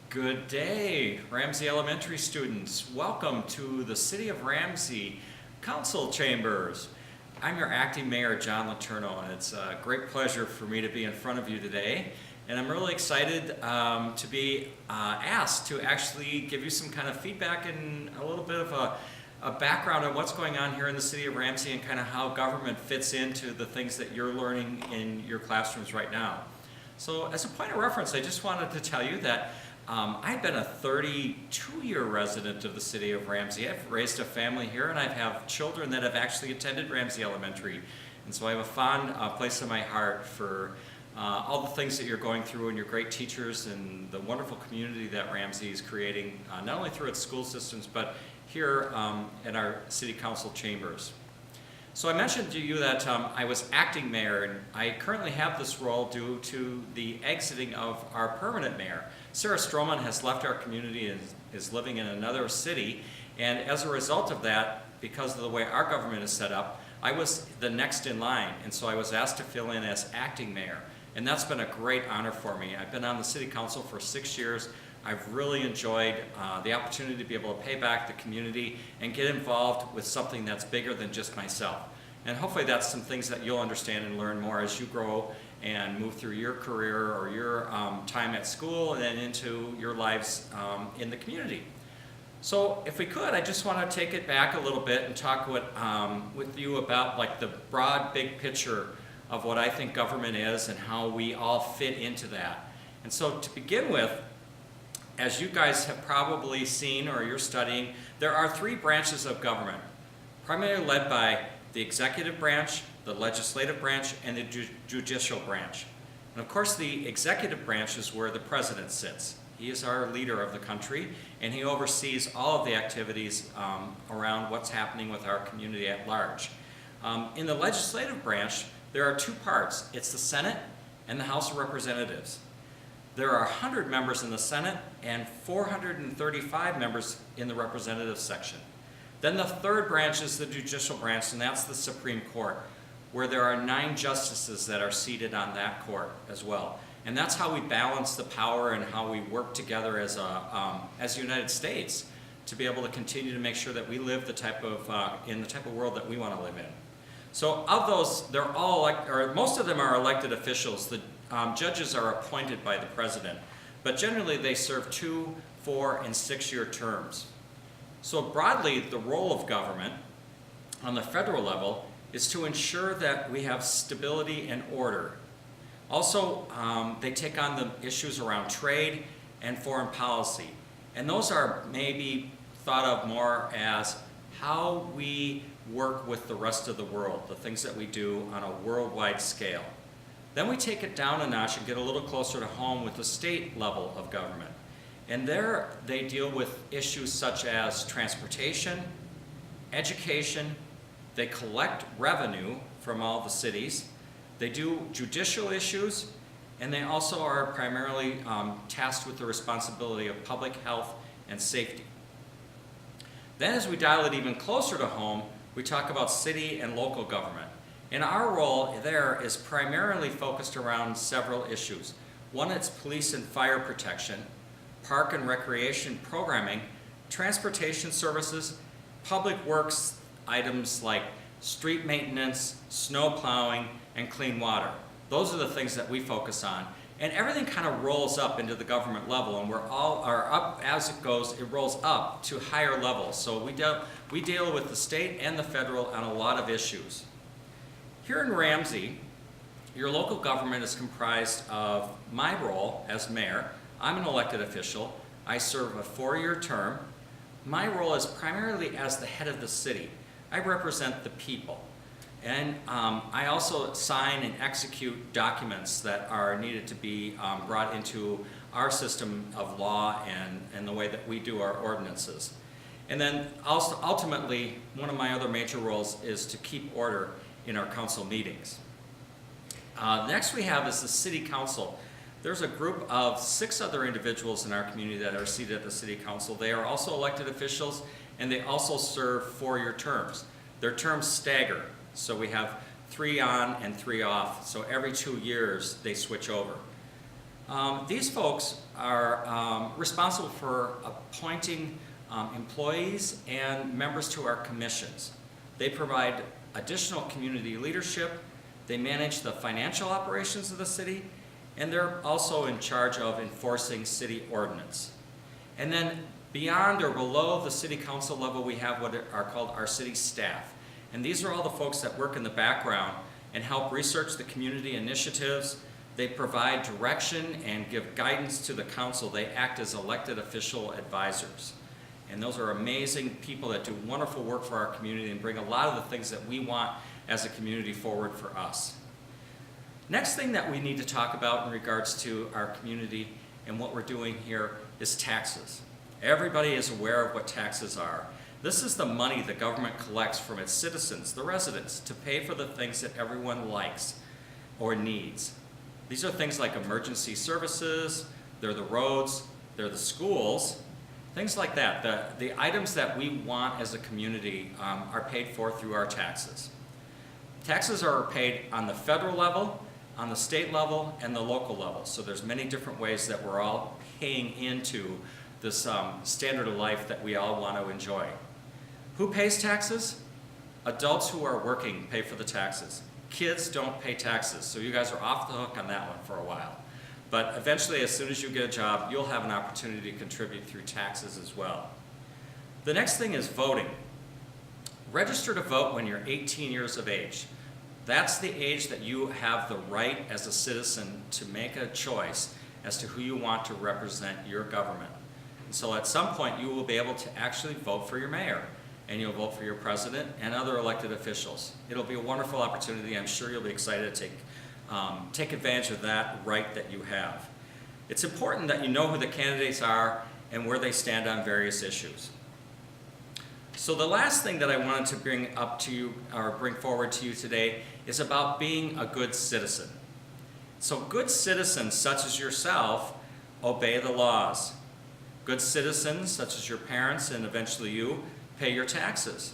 Good day, Ramsey Elementary students. Welcome to the City of Ramsey Council Chambers. I'm your acting mayor, John LeTourneau, and it's a great pleasure for me to be in front of you today. And I'm really excited to be asked to actually give you some kind of feedback and a little bit of a background on what's going on here in the City of Ramsey and kind of how government fits into the things that you're learning in your classrooms right now. So as a point of reference, I just wanted to tell you that I've been a 32-year resident of the City of Ramsey. I've raised a family here, and I have children that have actually attended Ramsey Elementary. And so I have a fond place in my heart for all the things that you're going through and your great teachers and the wonderful community that Ramsey is creating, not only through its school systems, but here in our City Council chambers. So I mentioned to you that I was acting mayor, and I currently have this role due to the exiting of our permanent mayor. Sarah Stroman has left our community and is living in another city, and as a result of that, because of the way our government is set up, I was the next in line, and so I was asked to fill in as acting mayor, and that's been a great honor for me. I've been on the City Council for 6 years. I've really enjoyed the opportunity to be able to pay back the community and get involved with something that's bigger than just myself. And hopefully that's some things that you'll understand and learn more as you grow and move through your career or your time at school and then into your lives in the community. So if we could, I just want to take it back a little bit and talk with you about like the broad big picture of what I think government is and how we all fit into that. And so to begin with, as you guys have probably seen or you're studying, there are 3 branches of government, primarily led by the executive branch, the legislative branch, and the judicial branch. And of course, the executive branch is where the president sits. He is our leader of the country, and he oversees all of the activities around what's happening with our community at large. In the legislative branch, there are 2 parts. It's the Senate and the House of Representatives. There are 100 members in the Senate and 435 members in the representative section. Then the 3rd branch is the judicial branch, and that's the Supreme Court, where there are 9 justices that are seated on that court as well. And that's how we balance the power and how we work together as the United States to be able to continue to make sure that we live in the type of world that we want to live in. So of those, they're all most of them are elected officials. The judges are appointed by the president, but generally they serve 2, 4, and 6-year terms. So broadly, the role of government on the federal level is to ensure that we have stability and order. Also, they take on the issues around trade and foreign policy. And those are maybe thought of more as how we work with the rest of the world, the things that we do on a worldwide scale. Then we take it down a notch and get a little closer to home with the state level of government. And there they deal with issues such as transportation, education, they collect revenue from all the cities, they do judicial issues, and they also are primarily tasked with the responsibility of public health and safety. Then as we dial it even closer to home, we talk about city and local government. And our role there is primarily focused around several issues. One, it's police and fire protection, park and recreation programming, transportation services, public works items like street maintenance, snow plowing, and clean water. Those are the things that we focus on. And everything kind of rolls up into the government level, and up as it goes, it rolls up to higher levels. So we deal with the state and the federal on a lot of issues. Here in Ramsey, your local government is comprised of my role as mayor. I'm an elected official. I serve a 4-year term. My role is primarily as the head of the city. I represent the people. And I also sign and execute documents that are needed to be brought into our system of law and the way that we do our ordinances. And then also, ultimately, one of my other major roles is to keep order in our council meetings. Next we have is the City Council. There's a group of 6 other individuals in our community that are seated at the City Council. They are also elected officials, and they also serve 4-year terms. Their terms stagger, so we have 3 on and 3 off, so every 2 years they switch over. These folks are responsible for appointing employees and members to our commissions. They provide additional community leadership, they manage the financial operations of the city, and they're also in charge of enforcing city ordinance. And then beyond or below the city council level, we have what are called our city staff. And these are all the folks that work in the background and help research the community initiatives. They provide direction and give guidance to the council. They act as elected official advisors. And those are amazing people that do wonderful work for our community and bring a lot of the things that we want as a community forward for us. Next thing that we need to talk about in regards to our community and what we're doing here is taxes. Everybody is aware of what taxes are. This is the money the government collects from its citizens, the residents, to pay for the things that everyone likes or needs. These are things like emergency services, they're the roads, they're the schools, things like that. The items that we want as a community are paid for through our taxes. Taxes are paid on the federal level, on the state level, and the local level. So there's many different ways that we're all paying into this standard of life that we all want to enjoy. Who pays taxes? Adults who are working pay for the taxes. Kids don't pay taxes, so you guys are off the hook on that one for a while. But eventually, as soon as you get a job, you'll have an opportunity to contribute through taxes as well. The next thing is voting. Register to vote when you're 18 years of age. That's the age that you have the right as a citizen to make a choice as to who you want to represent your government. And so at some point, you will be able to actually vote for your mayor, and you'll vote for your president and other elected officials. It'll be a wonderful opportunity. I'm sure you'll be excited to take advantage of that right that you have. It's important that you know who the candidates are and where they stand on various issues. So the last thing that I wanted to bring up to you, or bring forward to you today, is about being a good citizen. So good citizens, such as yourself, obey the laws. Good citizens, such as your parents and eventually you, pay your taxes.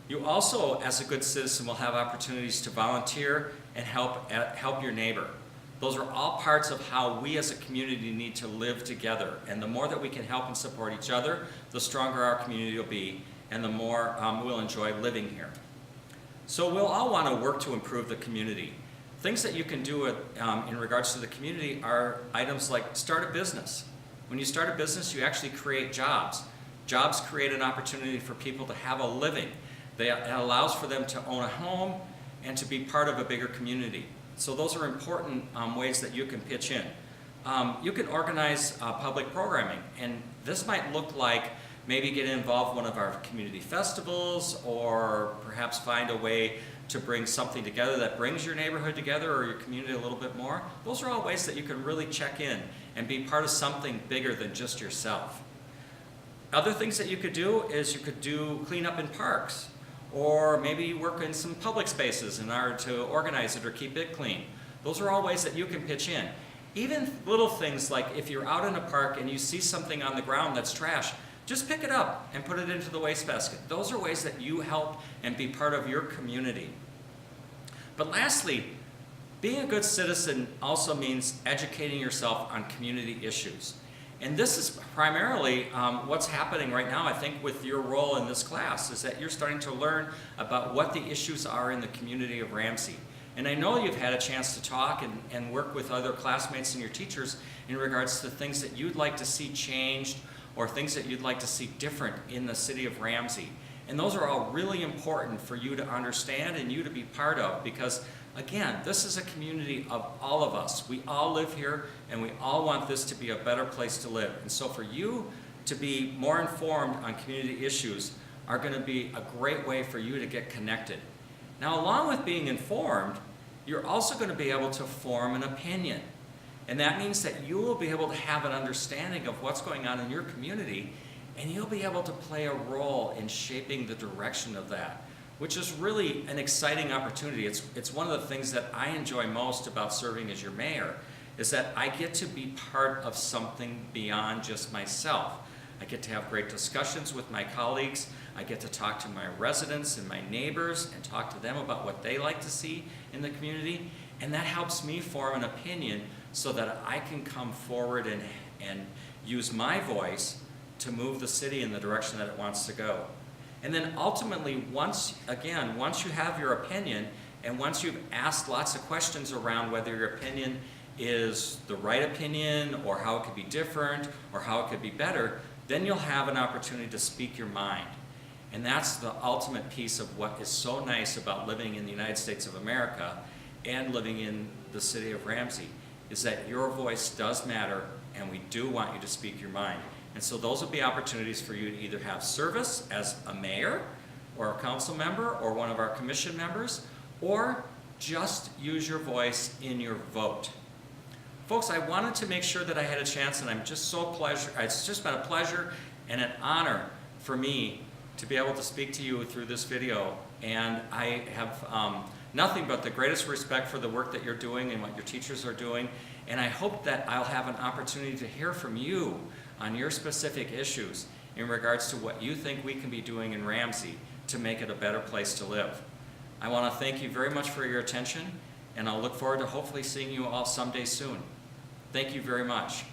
You also, as a good citizen, will have opportunities to volunteer and help your neighbor. Those are all parts of how we as a community need to live together. And the more that we can help and support each other, the stronger our community will be, and the more we'll enjoy living here. So we'll all want to work to improve the community. Things that you can do in regards to the community are items like start a business. When you start a business, you actually create jobs. Jobs create an opportunity for people to have a living. It allows for them to own a home and to be part of a bigger community. So those are important ways that you can pitch in. You can organize public programming, and this might look like maybe get involved in one of our community festivals, or perhaps find a way to bring something together that brings your neighborhood together or your community a little bit more. Those are all ways that you can really check in and be part of something bigger than just yourself. Other things that you could do is you could do cleanup in parks, or maybe work in some public spaces in order to organize it or keep it clean. Those are all ways that you can pitch in. Even little things like if you're out in a park and you see something on the ground that's trash, just pick it up and put it into the wastebasket. Those are ways that you help and be part of your community. But lastly, being a good citizen also means educating yourself on community issues. And this is primarily what's happening right now, I think, with your role in this class, is that you're starting to learn about what the issues are in the community of Ramsey. And I know you've had a chance to talk and work with other classmates and your teachers in regards to things that you'd like to see changed or things that you'd like to see different in the city of Ramsey. And those are all really important for you to understand and you to be part of, because again, this is a community of all of us. We all live here and we all want this to be a better place to live. And so for you to be more informed on community issues are going to be a great way for you to get connected. Now, along with being informed, you're also going to be able to form an opinion. And that means that you will be able to have an understanding of what's going on in your community, and you'll be able to play a role in shaping the direction of that, which is really an exciting opportunity. It's one of the things that I enjoy most about serving as your mayor, is that I get to be part of something beyond just myself. I get to have great discussions with my colleagues. I get to talk to my residents and my neighbors and talk to them about what they like to see in the community. And that helps me form an opinion so that I can come forward and use my voice to move the city in the direction that it wants to go. And then ultimately, once you have your opinion, and once you've asked lots of questions around whether your opinion is the right opinion, or how it could be different, or how it could be better, then you'll have an opportunity to speak your mind. And that's the ultimate piece of what is so nice about living in the United States of America and living in the city of Ramsey, is that your voice does matter, and we do want you to speak your mind. And so those will be opportunities for you to either have service as a mayor, or a council member, or one of our commission members, or just use your voice in your vote. Folks, I wanted to make sure that I had a chance, and it's just been a pleasure and an honor for me to be able to speak to you through this video. And I have nothing but the greatest respect for the work that you're doing and what your teachers are doing. And I hope that I'll have an opportunity to hear from you on your specific issues in regards to what you think we can be doing in Ramsey to make it a better place to live. I want to thank you very much for your attention, and I'll look forward to hopefully seeing you all someday soon. Thank you very much.